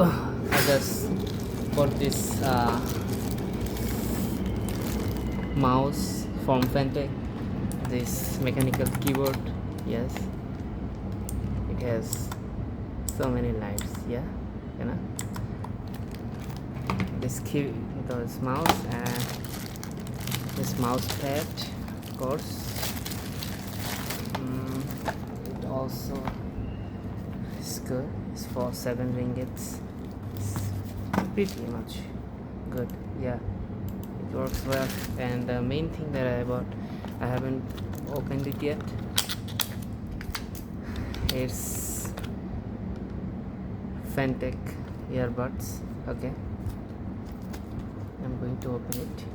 I just bought this mouse from Fantech, this mechanical keyboard. Yes, it has so many lights. Yeah, you know, this mouse and this mouse pad, of course. It also is good. It's for 7 ringgits. It's pretty much good. Yeah, it works well. And the main thing that I bought, I haven't opened it yet. It's Fantech earbuds. Okay, I'm going to open it.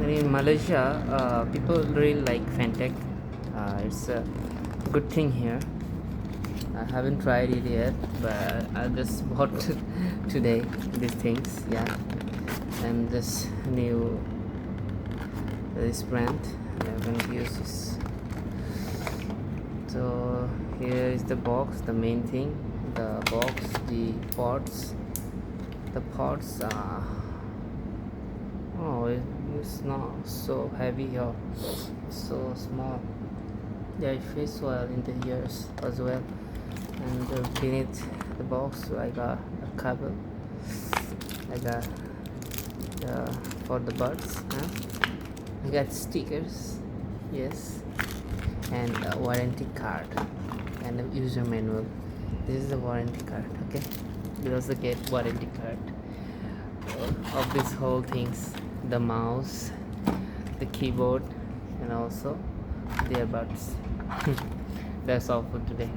In Malaysia, people really like Fantech. It's a good thing here. I haven't tried it yet, but I just bought today these things. Yeah, and this brand I'm going to use this. So here is the box, the main thing. The box, the pods. The pods are. Oh, it's not so heavy or so small. They fit well in the ears as well. And beneath the box, I got a cable. I got for the buds. I got stickers, yes, and a warranty card and a user manual. This is the warranty card. Okay, you also get warranty card of these whole things: the mouse, the keyboard, and also the earbuds. That's all for today.